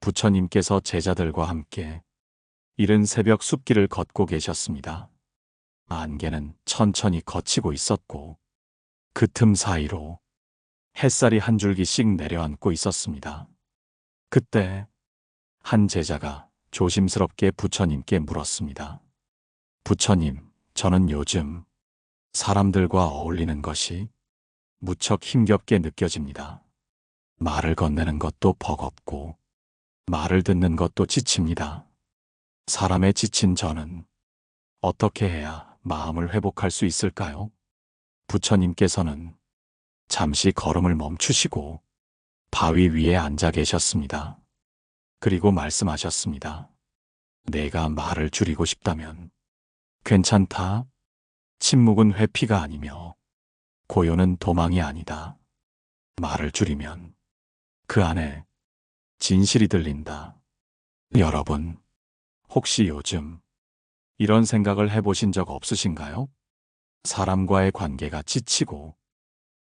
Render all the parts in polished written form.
부처님께서 제자들과 함께 이른 새벽 숲길을 걷고 계셨습니다. 안개는 천천히 걷히고 있었고 그 틈 사이로 햇살이 한 줄기씩 내려앉고 있었습니다. 그때 한 제자가 조심스럽게 부처님께 물었습니다. 부처님, 저는 요즘 사람들과 어울리는 것이 무척 힘겹게 느껴집니다. 말을 건네는 것도 버겁고 말을 듣는 것도 지칩니다. 사람에 지친 저는 어떻게 해야 마음을 회복할 수 있을까요? 부처님께서는 잠시 걸음을 멈추시고 바위 위에 앉아 계셨습니다. 그리고 말씀하셨습니다. 내가 말을 줄이고 싶다면 괜찮다. 침묵은 회피가 아니며 고요는 도망이 아니다. 말을 줄이면 그 안에 진실이 들린다. 여러분, 혹시 요즘 이런 생각을 해보신 적 없으신가요? 사람과의 관계가 지치고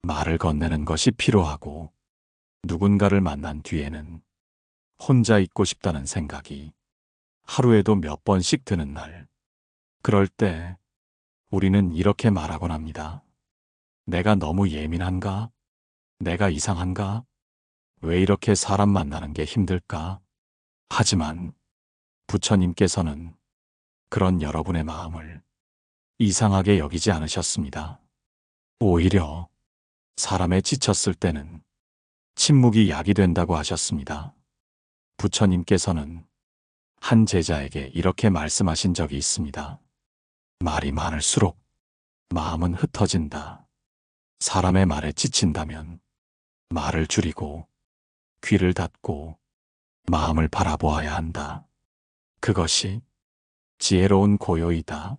말을 건네는 것이 피로하고 누군가를 만난 뒤에는 혼자 있고 싶다는 생각이 하루에도 몇 번씩 드는 날. 그럴 때 우리는 이렇게 말하곤 합니다. 내가 너무 예민한가? 내가 이상한가? 왜 이렇게 사람 만나는 게 힘들까? 하지만 부처님께서는 그런 여러분의 마음을 이상하게 여기지 않으셨습니다. 오히려 사람에 지쳤을 때는 침묵이 약이 된다고 하셨습니다. 부처님께서는 한 제자에게 이렇게 말씀하신 적이 있습니다. 말이 많을수록 마음은 흩어진다. 사람의 말에 지친다면 말을 줄이고 귀를 닫고 마음을 바라보아야 한다. 그것이 지혜로운 고요이다.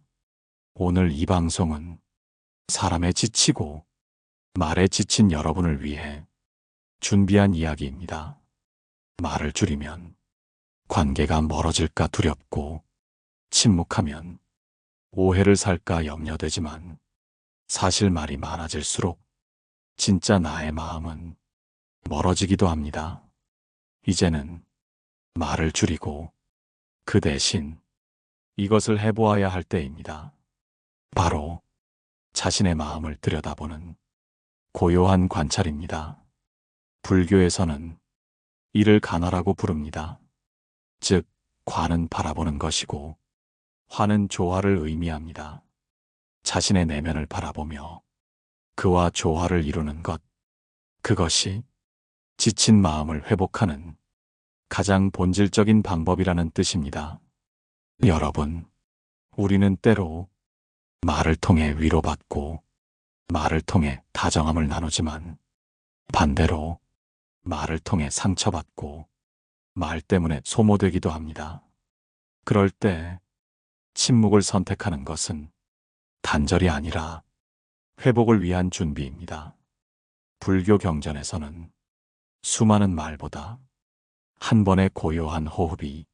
오늘 이 방송은 사람에 지치고 말에 지친 여러분을 위해 준비한 이야기입니다. 말을 줄이면 관계가 멀어질까 두렵고 침묵하면 오해를 살까 염려되지만 사실 말이 많아질수록 진짜 나의 마음은 멀어지기도 합니다. 이제는 말을 줄이고 그 대신 이것을 해보아야 할 때입니다. 바로 자신의 마음을 들여다보는 고요한 관찰입니다. 불교에서는 이를 관화라고 부릅니다. 즉, 관은 바라보는 것이고 화는 조화를 의미합니다. 자신의 내면을 바라보며 그와 조화를 이루는 것, 그것이 지친 마음을 회복하는 가장 본질적인 방법이라는 뜻입니다. 여러분, 우리는 때로 말을 통해 위로받고 말을 통해 다정함을 나누지만 반대로 말을 통해 상처받고 말 때문에 소모되기도 합니다. 그럴 때 침묵을 선택하는 것은 단절이 아니라 회복을 위한 준비입니다. 불교 경전에서는 수많은 말보다 한 번의 고요한 호흡이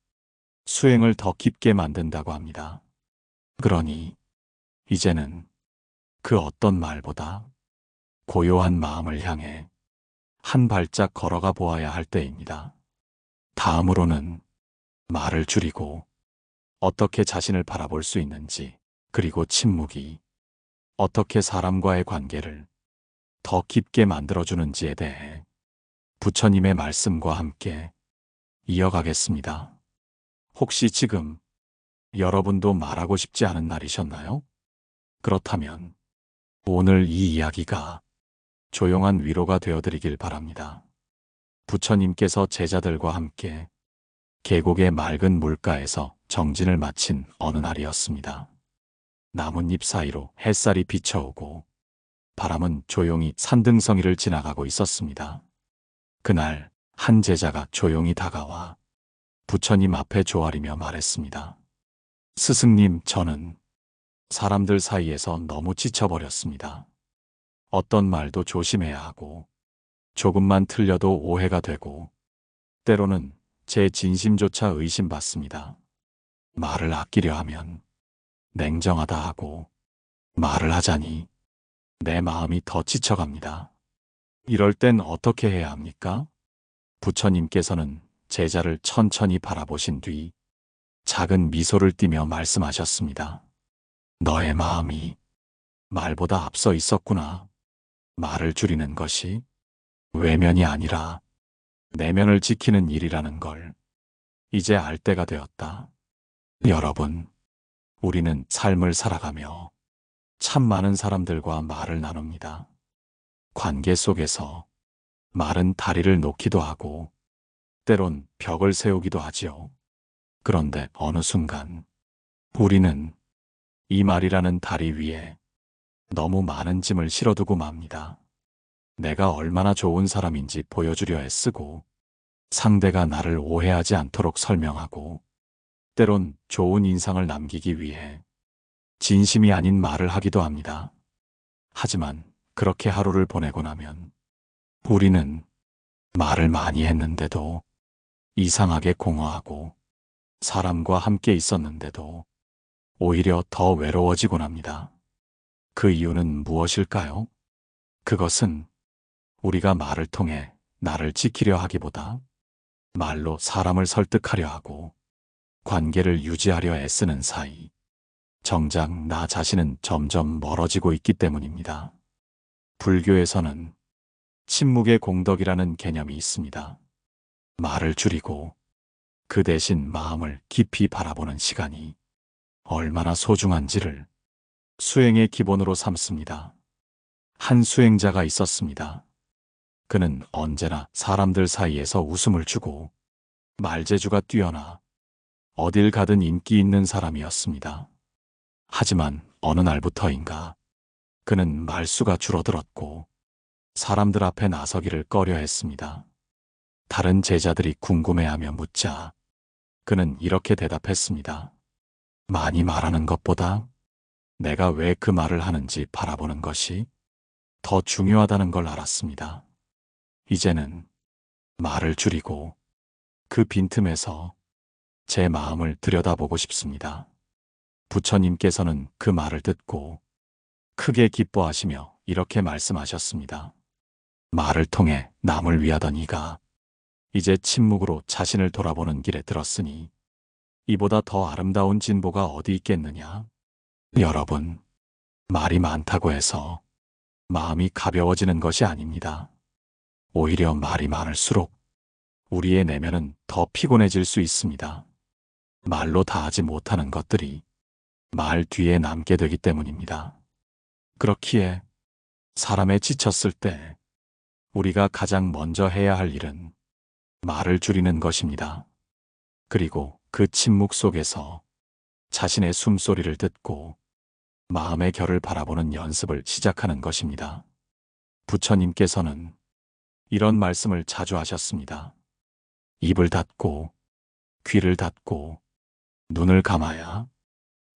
수행을 더 깊게 만든다고 합니다. 그러니 이제는 그 어떤 말보다 고요한 마음을 향해 한 발짝 걸어가 보아야 할 때입니다. 다음으로는 말을 줄이고 어떻게 자신을 바라볼 수 있는지, 그리고 침묵이 어떻게 사람과의 관계를 더 깊게 만들어주는지에 대해 부처님의 말씀과 함께 이어가겠습니다. 혹시 지금 여러분도 말하고 싶지 않은 날이셨나요? 그렇다면 오늘 이 이야기가 조용한 위로가 되어드리길 바랍니다. 부처님께서 제자들과 함께 계곡의 맑은 물가에서 정진을 마친 어느 날이었습니다. 나뭇잎 사이로 햇살이 비쳐오고 바람은 조용히 산등성이를 지나가고 있었습니다. 그날 한 제자가 조용히 다가와 부처님 앞에 조아리며 말했습니다. 스승님, 저는 사람들 사이에서 너무 지쳐버렸습니다. 어떤 말도 조심해야 하고 조금만 틀려도 오해가 되고 때로는 제 진심조차 의심받습니다. 말을 아끼려 하면 냉정하다 하고 말을 하자니 내 마음이 더 지쳐갑니다. 이럴 땐 어떻게 해야 합니까? 부처님께서는 제자를 천천히 바라보신 뒤 작은 미소를 띠며 말씀하셨습니다. 너의 마음이 말보다 앞서 있었구나. 말을 줄이는 것이 외면이 아니라 내면을 지키는 일이라는 걸 이제 알 때가 되었다. 여러분, 우리는 삶을 살아가며 참 많은 사람들과 말을 나눕니다. 관계 속에서 말은 다리를 놓기도 하고 때론 벽을 세우기도 하지요. 그런데 어느 순간 우리는 이 말이라는 다리 위에 너무 많은 짐을 실어두고 맙니다. 내가 얼마나 좋은 사람인지 보여주려 애쓰고 상대가 나를 오해하지 않도록 설명하고 때론 좋은 인상을 남기기 위해 진심이 아닌 말을 하기도 합니다. 하지만 그렇게 하루를 보내고 나면 우리는 말을 많이 했는데도 이상하게 공허하고 사람과 함께 있었는데도 오히려 더 외로워지곤 합니다. 그 이유는 무엇일까요? 그것은 우리가 말을 통해 나를 지키려 하기보다 말로 사람을 설득하려 하고 관계를 유지하려 애쓰는 사이 정작 나 자신은 점점 멀어지고 있기 때문입니다. 불교에서는 침묵의 공덕이라는 개념이 있습니다. 말을 줄이고 그 대신 마음을 깊이 바라보는 시간이 얼마나 소중한지를 수행의 기본으로 삼습니다. 한 수행자가 있었습니다. 그는 언제나 사람들 사이에서 웃음을 주고 말재주가 뛰어나 어딜 가든 인기 있는 사람이었습니다. 하지만 어느 날부터인가 그는 말수가 줄어들었고 사람들 앞에 나서기를 꺼려했습니다. 다른 제자들이 궁금해하며 묻자 그는 이렇게 대답했습니다. 많이 말하는 것보다 내가 왜 그 말을 하는지 바라보는 것이 더 중요하다는 걸 알았습니다. 이제는 말을 줄이고 그 빈틈에서 제 마음을 들여다보고 싶습니다. 부처님께서는 그 말을 듣고 크게 기뻐하시며 이렇게 말씀하셨습니다. 말을 통해 남을 위하던 이가 이제 침묵으로 자신을 돌아보는 길에 들었으니 이보다 더 아름다운 진보가 어디 있겠느냐? 여러분, 말이 많다고 해서 마음이 가벼워지는 것이 아닙니다. 오히려 말이 많을수록 우리의 내면은 더 피곤해질 수 있습니다. 말로 다 하지 못하는 것들이 말 뒤에 남게 되기 때문입니다. 그렇기에 사람에 지쳤을 때 우리가 가장 먼저 해야 할 일은 말을 줄이는 것입니다. 그리고 그 침묵 속에서 자신의 숨소리를 듣고 마음의 결을 바라보는 연습을 시작하는 것입니다. 부처님께서는 이런 말씀을 자주 하셨습니다. 입을 닫고 귀를 닫고 눈을 감아야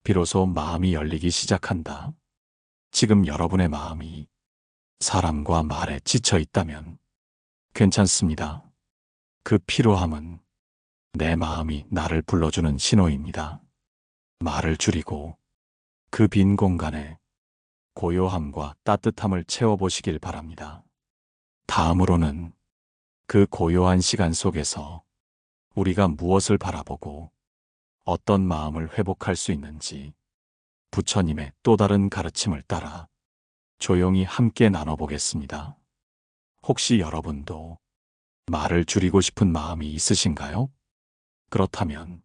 비로소 마음이 열리기 시작한다. 지금 여러분의 마음이 사람과 말에 지쳐 있다면 괜찮습니다. 그 피로함은 내 마음이 나를 불러주는 신호입니다. 말을 줄이고 그 빈 공간에 고요함과 따뜻함을 채워보시길 바랍니다. 다음으로는 그 고요한 시간 속에서 우리가 무엇을 바라보고 어떤 마음을 회복할 수 있는지 부처님의 또 다른 가르침을 따라 조용히 함께 나눠보겠습니다. 혹시 여러분도 말을 줄이고 싶은 마음이 있으신가요? 그렇다면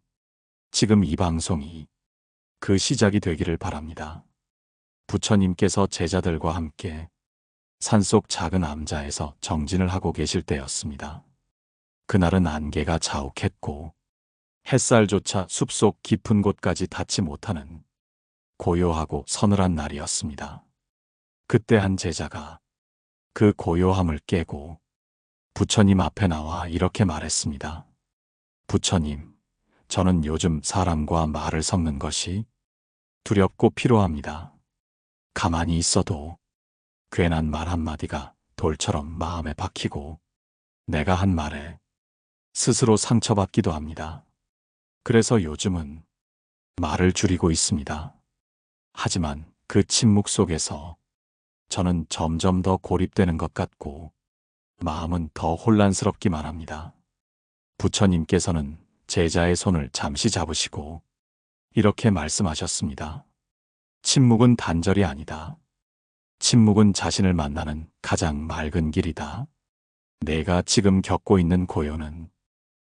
지금 이 방송이 그 시작이 되기를 바랍니다. 부처님께서 제자들과 함께 산속 작은 암자에서 정진을 하고 계실 때였습니다. 그날은 안개가 자욱했고 햇살조차 숲속 깊은 곳까지 닿지 못하는 고요하고 서늘한 날이었습니다. 그때 한 제자가 그 고요함을 깨고 부처님 앞에 나와 이렇게 말했습니다. 부처님, 저는 요즘 사람과 말을 섞는 것이 두렵고 피로합니다. 가만히 있어도 괜한 말 한마디가 돌처럼 마음에 박히고 내가 한 말에 스스로 상처받기도 합니다. 그래서 요즘은 말을 줄이고 있습니다. 하지만 그 침묵 속에서 저는 점점 더 고립되는 것 같고 마음은 더 혼란스럽기만 합니다. 부처님께서는 제자의 손을 잠시 잡으시고 이렇게 말씀하셨습니다. 침묵은 단절이 아니다. 침묵은 자신을 만나는 가장 맑은 길이다. 내가 지금 겪고 있는 고요는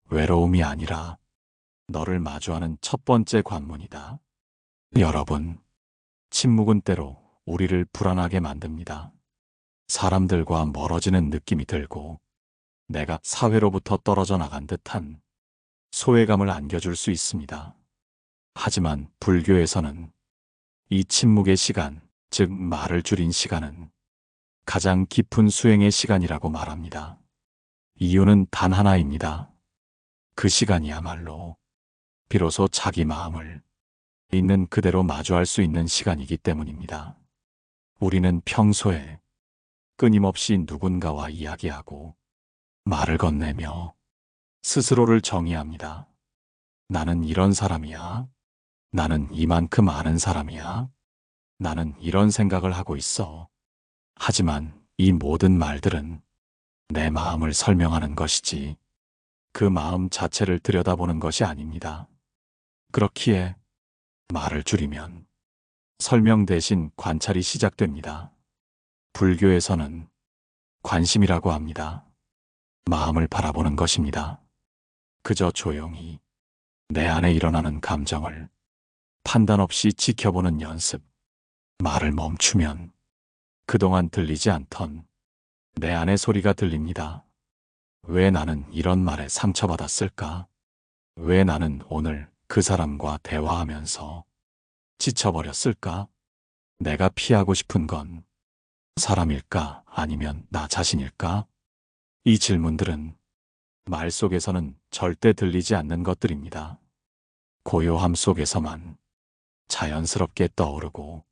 외로움이 아니라 너를 마주하는 첫 번째 관문이다. 여러분, 침묵은 때로 우리를 불안하게 만듭니다. 사람들과 멀어지는 느낌이 들고 내가 사회로부터 떨어져 나간 듯한 소외감을 안겨줄 수 있습니다. 하지만 불교에서는 이 침묵의 시간, 즉 말을 줄인 시간은 가장 깊은 수행의 시간이라고 말합니다. 이유는 단 하나입니다. 그 시간이야말로 비로소 자기 마음을 있는 그대로 마주할 수 있는 시간이기 때문입니다. 우리는 평소에 끊임없이 누군가와 이야기하고 말을 건네며 스스로를 정의합니다. 나는 이런 사람이야. 나는 이만큼 아는 사람이야. 나는 이런 생각을 하고 있어. 하지만 이 모든 말들은 내 마음을 설명하는 것이지 그 마음 자체를 들여다보는 것이 아닙니다. 그렇기에 말을 줄이면 설명 대신 관찰이 시작됩니다. 불교에서는 관심이라고 합니다. 마음을 바라보는 것입니다. 그저 조용히 내 안에 일어나는 감정을 판단 없이 지켜보는 연습. 말을 멈추면 그동안 들리지 않던 내 안의 소리가 들립니다. 왜 나는 이런 말에 상처받았을까? 왜 나는 오늘 그 사람과 대화하면서 지쳐버렸을까? 내가 피하고 싶은 건 사람일까? 아니면 나 자신일까? 이 질문들은 말 속에서는 절대 들리지 않는 것들입니다. 고요함 속에서만 자연스럽게 떠오르고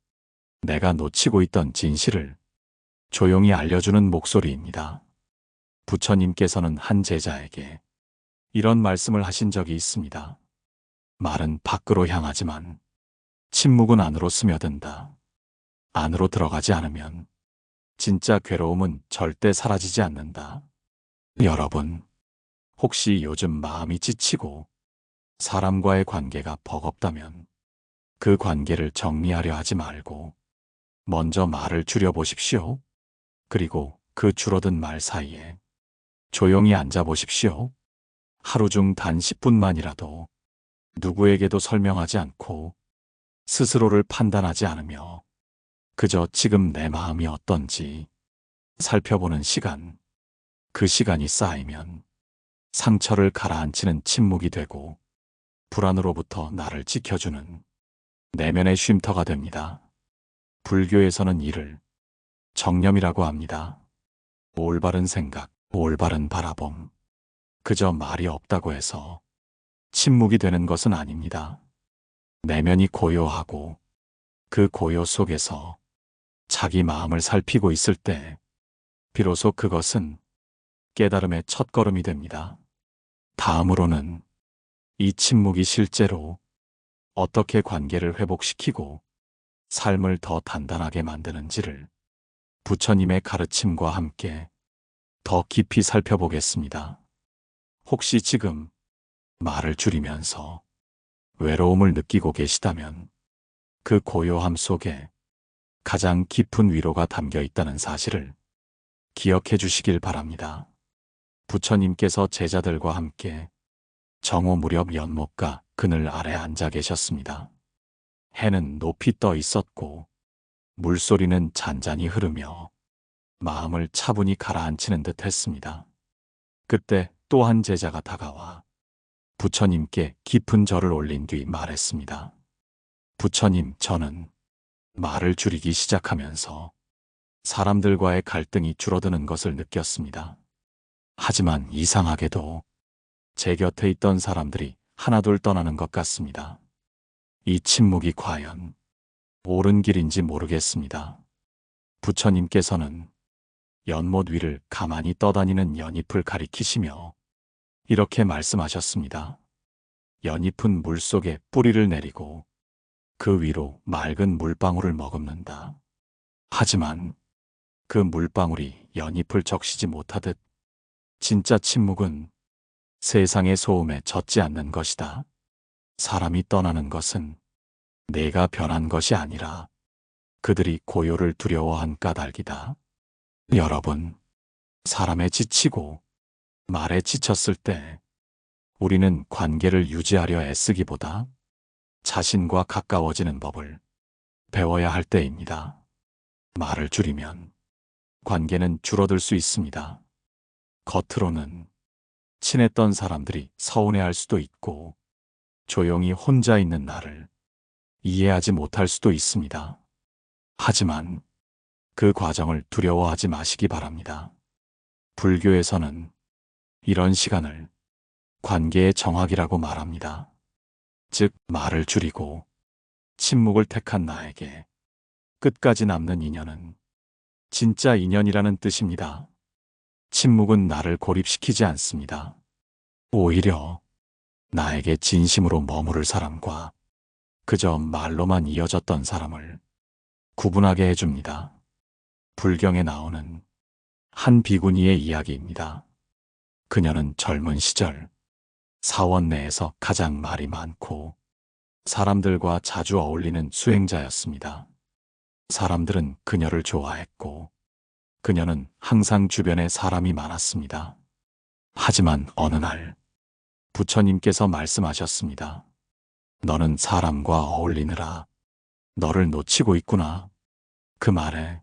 내가 놓치고 있던 진실을 조용히 알려주는 목소리입니다. 부처님께서는 한 제자에게 이런 말씀을 하신 적이 있습니다. 말은 밖으로 향하지만 침묵은 안으로 스며든다. 안으로 들어가지 않으면 진짜 괴로움은 절대 사라지지 않는다. 여러분, 혹시 요즘 마음이 지치고 사람과의 관계가 버겁다면 그 관계를 정리하려 하지 말고 먼저 말을 줄여보십시오. 그리고 그 줄어든 말 사이에 조용히 앉아보십시오. 하루 중 단 10분만이라도 누구에게도 설명하지 않고 스스로를 판단하지 않으며 그저 지금 내 마음이 어떤지 살펴보는 시간. 그 시간이 쌓이면 상처를 가라앉히는 침묵이 되고 불안으로부터 나를 지켜주는 내면의 쉼터가 됩니다. 불교에서는 이를 정념이라고 합니다. 올바른 생각, 올바른 바라봄. 그저 말이 없다고 해서 침묵이 되는 것은 아닙니다. 내면이 고요하고 그 고요 속에서 자기 마음을 살피고 있을 때 비로소 그것은 깨달음의 첫걸음이 됩니다. 다음으로는 이 침묵이 실제로 어떻게 관계를 회복시키고 삶을 더 단단하게 만드는지를 부처님의 가르침과 함께 더 깊이 살펴보겠습니다. 혹시 지금 말을 줄이면서 외로움을 느끼고 계시다면 그 고요함 속에 가장 깊은 위로가 담겨 있다는 사실을 기억해 주시길 바랍니다. 부처님께서 제자들과 함께 정오 무렵 연못가 그늘 아래 앉아 계셨습니다. 해는 높이 떠 있었고 물소리는 잔잔히 흐르며 마음을 차분히 가라앉히는 듯 했습니다. 그때 또 한 제자가 다가와 부처님께 깊은 절을 올린 뒤 말했습니다. 부처님, 저는 말을 줄이기 시작하면서 사람들과의 갈등이 줄어드는 것을 느꼈습니다. 하지만 이상하게도 제 곁에 있던 사람들이 하나둘 떠나는 것 같습니다. 이 침묵이 과연 옳은 길인지 모르겠습니다. 부처님께서는 연못 위를 가만히 떠다니는 연잎을 가리키시며 이렇게 말씀하셨습니다. 연잎은 물속에 뿌리를 내리고 그 위로 맑은 물방울을 머금는다. 하지만 그 물방울이 연잎을 적시지 못하듯 진짜 침묵은 세상의 소음에 젖지 않는 것이다. 사람이 떠나는 것은 내가 변한 것이 아니라 그들이 고요를 두려워한 까닭이다. 여러분, 사람에 지치고 말에 지쳤을 때 우리는 관계를 유지하려 애쓰기보다 자신과 가까워지는 법을 배워야 할 때입니다. 말을 줄이면 관계는 줄어들 수 있습니다. 겉으로는 친했던 사람들이 서운해할 수도 있고 조용히 혼자 있는 나를 이해하지 못할 수도 있습니다. 하지만 그 과정을 두려워하지 마시기 바랍니다. 불교에서는 이런 시간을 관계의 정학이라고 말합니다. 즉, 말을 줄이고 침묵을 택한 나에게 끝까지 남는 인연은 진짜 인연이라는 뜻입니다. 침묵은 나를 고립시키지 않습니다. 오히려 나에게 진심으로 머무를 사람과 그저 말로만 이어졌던 사람을 구분하게 해줍니다. 불경에 나오는 한 비구니의 이야기입니다. 그녀는 젊은 시절 사원 내에서 가장 말이 많고 사람들과 자주 어울리는 수행자였습니다. 사람들은 그녀를 좋아했고 그녀는 항상 주변에 사람이 많았습니다. 하지만 어느 날 부처님께서 말씀하셨습니다. 너는 사람과 어울리느라 너를 놓치고 있구나. 그 말에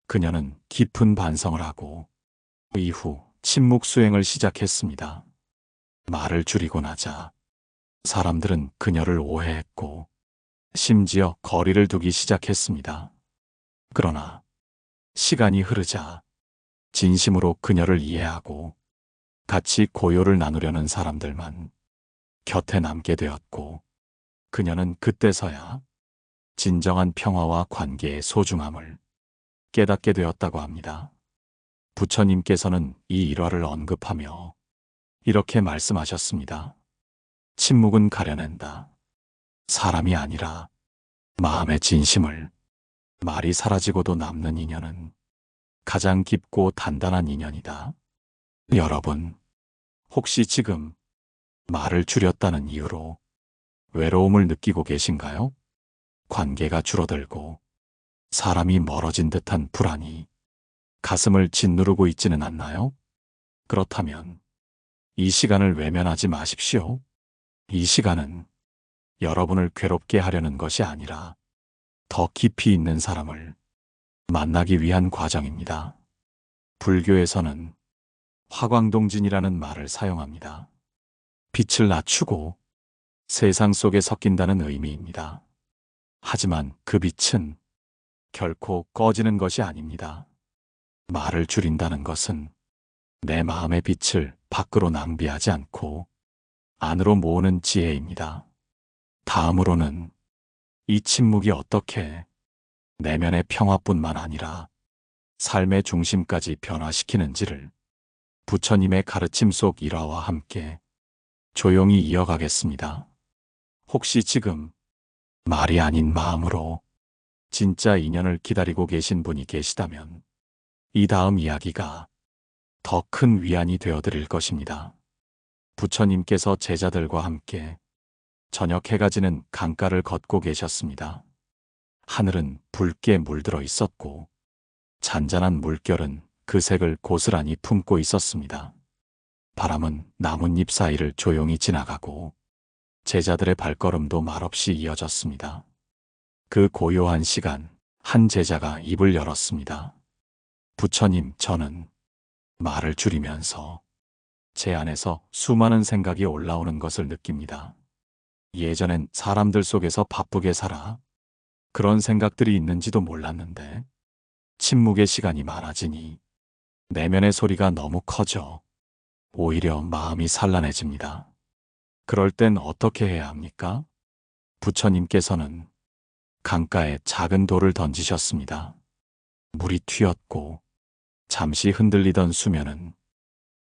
그녀는 깊은 반성을 하고 이후 침묵 수행을 시작했습니다. 말을 줄이고 나자 사람들은 그녀를 오해했고 심지어 거리를 두기 시작했습니다. 그러나 시간이 흐르자 진심으로 그녀를 이해하고 같이 고요를 나누려는 사람들만 곁에 남게 되었고 그녀는 그때서야 진정한 평화와 관계의 소중함을 깨닫게 되었다고 합니다. 부처님께서는 이 일화를 언급하며 이렇게 말씀하셨습니다. 침묵은 가려낸다. 사람이 아니라 마음의 진심을. 말이 사라지고도 남는 인연은 가장 깊고 단단한 인연이다. 여러분, 혹시 지금 말을 줄였다는 이유로 외로움을 느끼고 계신가요? 관계가 줄어들고 사람이 멀어진 듯한 불안이 가슴을 짓누르고 있지는 않나요? 그렇다면 이 시간을 외면하지 마십시오. 이 시간은 여러분을 괴롭게 하려는 것이 아니라 더 깊이 있는 사람을 만나기 위한 과정입니다. 불교에서는 화광동진이라는 말을 사용합니다. 빛을 낮추고 세상 속에 섞인다는 의미입니다. 하지만 그 빛은 결코 꺼지는 것이 아닙니다. 말을 줄인다는 것은 내 마음의 빛을 밖으로 낭비하지 않고 안으로 모으는 지혜입니다. 다음으로는 이 침묵이 어떻게 내면의 평화뿐만 아니라 삶의 중심까지 변화시키는지를 부처님의 가르침 속 일화와 함께 조용히 이어가겠습니다. 혹시 지금 말이 아닌 마음으로 진짜 인연을 기다리고 계신 분이 계시다면 이 다음 이야기가 더 큰 위안이 되어드릴 것입니다. 부처님께서 제자들과 함께 저녁 해가 지는 강가를 걷고 계셨습니다. 하늘은 붉게 물들어 있었고 잔잔한 물결은 그 색을 고스란히 품고 있었습니다. 바람은 나뭇잎 사이를 조용히 지나가고 제자들의 발걸음도 말없이 이어졌습니다. 그 고요한 시간, 한 제자가 입을 열었습니다. 부처님, 저는 말을 줄이면서 제 안에서 수많은 생각이 올라오는 것을 느낍니다. 예전엔 사람들 속에서 바쁘게 살아 그런 생각들이 있는지도 몰랐는데 침묵의 시간이 많아지니 내면의 소리가 너무 커져 오히려 마음이 산란해집니다. 그럴 땐 어떻게 해야 합니까? 부처님께서는 강가에 작은 돌을 던지셨습니다. 물이 튀었고 잠시 흔들리던 수면은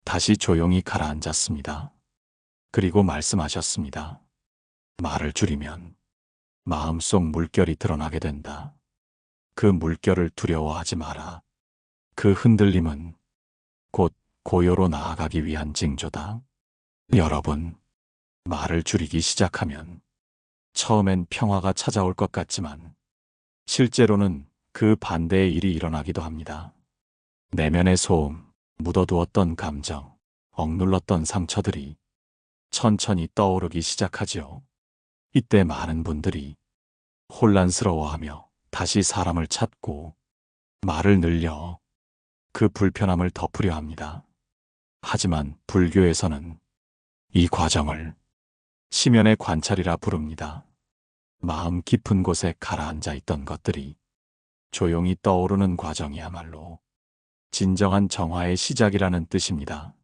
다시 조용히 가라앉았습니다. 그리고 말씀하셨습니다. 말을 줄이면 마음속 물결이 드러나게 된다. 그 물결을 두려워하지 마라. 그 흔들림은 곧 고요로 나아가기 위한 징조다. 여러분, 말을 줄이기 시작하면 처음엔 평화가 찾아올 것 같지만 실제로는 그 반대의 일이 일어나기도 합니다. 내면의 소음, 묻어두었던 감정, 억눌렀던 상처들이 천천히 떠오르기 시작하지요. 이때 많은 분들이 혼란스러워하며 다시 사람을 찾고 말을 늘려 그 불편함을 덮으려 합니다. 하지만 불교에서는 이 과정을 심연의 관찰이라 부릅니다. 마음 깊은 곳에 가라앉아 있던 것들이 조용히 떠오르는 과정이야말로 진정한 정화의 시작이라는 뜻입니다.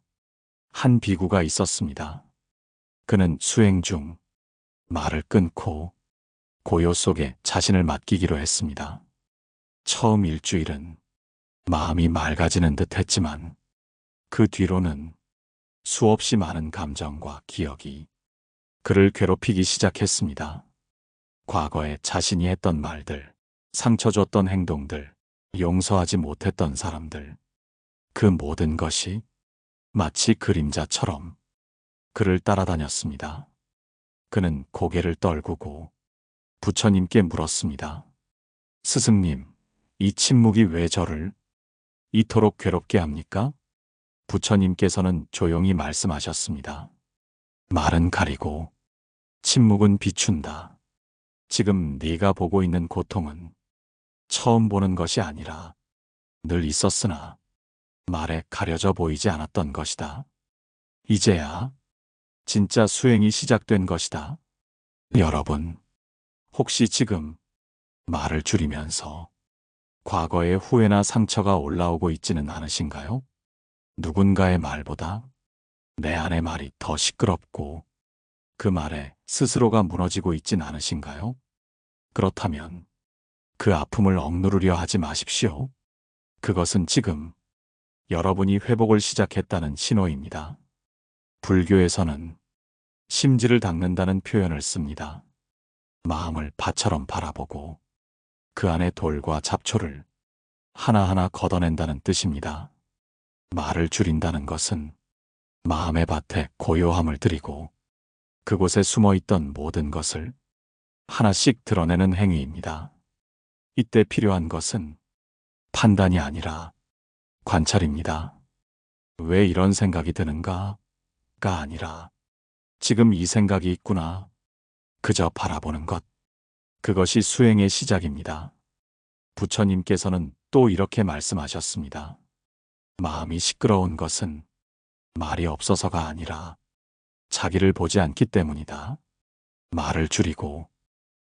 한 비구가 있었습니다. 그는 수행 중 말을 끊고 고요 속에 자신을 맡기기로 했습니다. 처음 일주일은 마음이 맑아지는 듯 했지만 그 뒤로는 수없이 많은 감정과 기억이 그를 괴롭히기 시작했습니다. 과거에 자신이 했던 말들, 상처 줬던 행동들, 용서하지 못했던 사람들, 그 모든 것이 마치 그림자처럼 그를 따라다녔습니다. 그는 고개를 떨구고 부처님께 물었습니다. 스승님, 이 침묵이 왜 저를 이토록 괴롭게 합니까? 부처님께서는 조용히 말씀하셨습니다. 말은 가리고 침묵은 비춘다. 지금 네가 보고 있는 고통은 처음 보는 것이 아니라 늘 있었으나 말에 가려져 보이지 않았던 것이다. 이제야 진짜 수행이 시작된 것이다. 여러분, 혹시 지금 말을 줄이면서 과거의 후회나 상처가 올라오고 있지는 않으신가요? 누군가의 말보다 내 안의 말이 더 시끄럽고 그 말에 스스로가 무너지고 있진 않으신가요? 그렇다면 그 아픔을 억누르려 하지 마십시오. 그것은 지금 여러분이 회복을 시작했다는 신호입니다. 불교에서는 심지를 닦는다는 표현을 씁니다. 마음을 밭처럼 바라보고 그 안의 돌과 잡초를 하나하나 걷어낸다는 뜻입니다. 말을 줄인다는 것은 마음의 밭에 고요함을 들이고 그곳에 숨어있던 모든 것을 하나씩 드러내는 행위입니다. 이때 필요한 것은 판단이 아니라 관찰입니다. 왜 이런 생각이 드는가가 아니라 지금 이 생각이 있구나. 그저 바라보는 것. 그것이 수행의 시작입니다. 부처님께서는 또 이렇게 말씀하셨습니다. 마음이 시끄러운 것은 말이 없어서가 아니라 자기를 보지 않기 때문이다. 말을 줄이고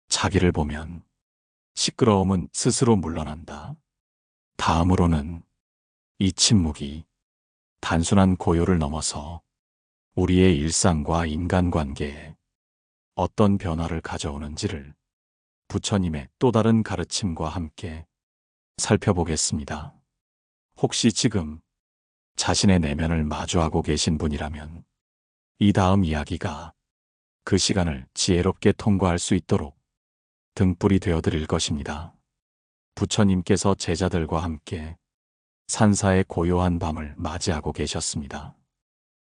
자기를 보면 시끄러움은 스스로 물러난다. 다음으로는 이 침묵이 단순한 고요를 넘어서 우리의 일상과 인간관계에 어떤 변화를 가져오는지를 부처님의 또 다른 가르침과 함께 살펴보겠습니다. 혹시 지금 자신의 내면을 마주하고 계신 분이라면 이 다음 이야기가 그 시간을 지혜롭게 통과할 수 있도록 등불이 되어드릴 것입니다. 부처님께서 제자들과 함께 산사의 고요한 밤을 맞이하고 계셨습니다.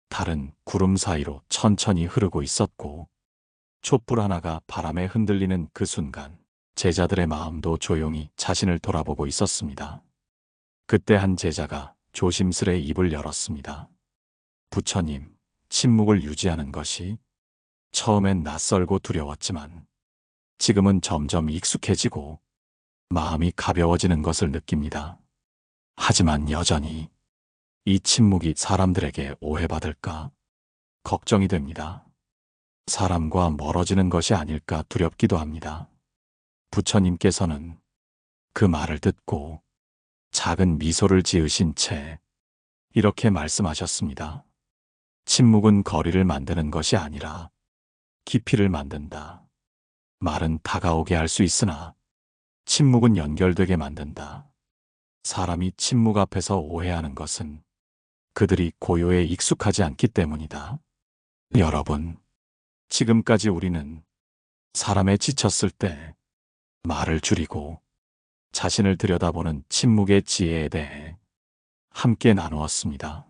달은 구름 사이로 천천히 흐르고 있었고 촛불 하나가 바람에 흔들리는 그 순간 제자들의 마음도 조용히 자신을 돌아보고 있었습니다. 그때 한 제자가 조심스레 입을 열었습니다. 부처님, 침묵을 유지하는 것이 처음엔 낯설고 두려웠지만 지금은 점점 익숙해지고 마음이 가벼워지는 것을 느낍니다. 하지만 여전히 이 침묵이 사람들에게 오해받을까 걱정이 됩니다. 사람과 멀어지는 것이 아닐까 두렵기도 합니다. 부처님께서는 그 말을 듣고 작은 미소를 지으신 채 이렇게 말씀하셨습니다. 침묵은 거리를 만드는 것이 아니라 깊이를 만든다. 말은 다가오게 할 수 있으나 침묵은 연결되게 만든다. 사람이 침묵 앞에서 오해하는 것은 그들이 고요에 익숙하지 않기 때문이다. 여러분, 지금까지 우리는 사람에 지쳤을 때 말을 줄이고 자신을 들여다보는 침묵의 지혜에 대해 함께 나누었습니다.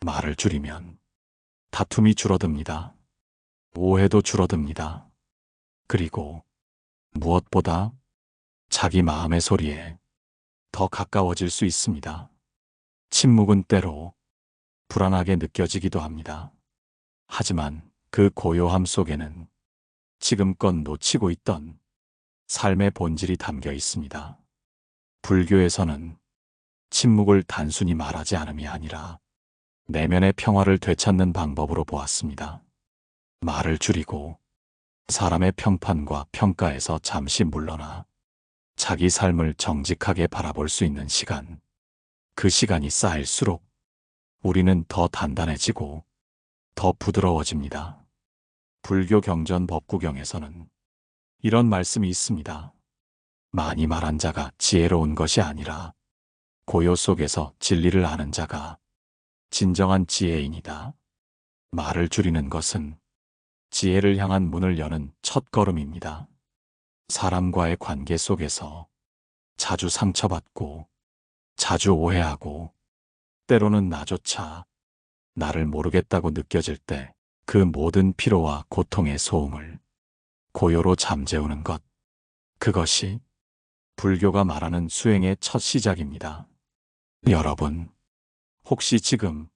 말을 줄이면 다툼이 줄어듭니다. 오해도 줄어듭니다. 그리고 무엇보다 자기 마음의 소리에 더 가까워질 수 있습니다. 침묵은 때로 불안하게 느껴지기도 합니다. 하지만 그 고요함 속에는 지금껏 놓치고 있던 삶의 본질이 담겨 있습니다. 불교에서는 침묵을 단순히 말하지 않음이 아니라 내면의 평화를 되찾는 방법으로 보았습니다. 말을 줄이고 사람의 평판과 평가에서 잠시 물러나 자기 삶을 정직하게 바라볼 수 있는 시간, 그 시간이 쌓일수록 우리는 더 단단해지고 더 부드러워집니다. 불교 경전 법구경에서는 이런 말씀이 있습니다. 많이 말한 자가 지혜로운 것이 아니라 고요 속에서 진리를 아는 자가 진정한 지혜인이다. 말을 줄이는 것은 지혜를 향한 문을 여는 첫 걸음입니다. 사람과의 관계 속에서 자주 상처받고 자주 오해하고 때로는 나조차 나를 모르겠다고 느껴질 때 그 모든 피로와 고통의 소음을 고요로 잠재우는 것, 그것이 불교가 말하는 수행의 첫 시작입니다. 여러분, 혹시 지금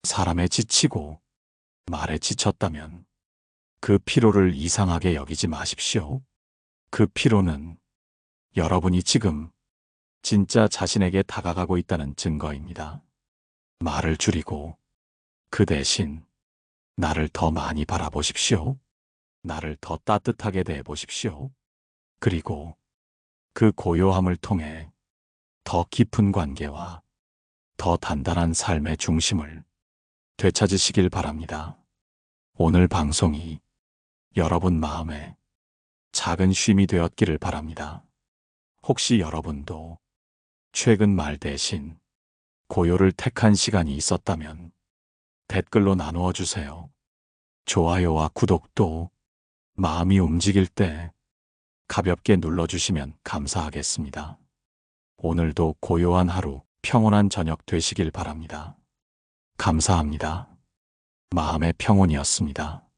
사람에 지치고 말에 지쳤다면 그 피로를 이상하게 여기지 마십시오. 그 피로는 여러분이 지금 진짜 자신에게 다가가고 있다는 증거입니다. 말을 줄이고 그 대신 나를 더 많이 바라보십시오. 나를 더 따뜻하게 대해보십시오. 그리고 그 고요함을 통해 더 깊은 관계와 더 단단한 삶의 중심을 되찾으시길 바랍니다. 오늘 방송이 여러분 마음에 작은 쉼이 되었기를 바랍니다. 혹시 여러분도 최근 말 대신 고요를 택한 시간이 있었다면 댓글로 나누어 주세요. 좋아요와 구독도 마음이 움직일 때 가볍게 눌러주시면 감사하겠습니다. 오늘도 고요한 하루, 평온한 저녁 되시길 바랍니다. 감사합니다. 마음의 평온이었습니다.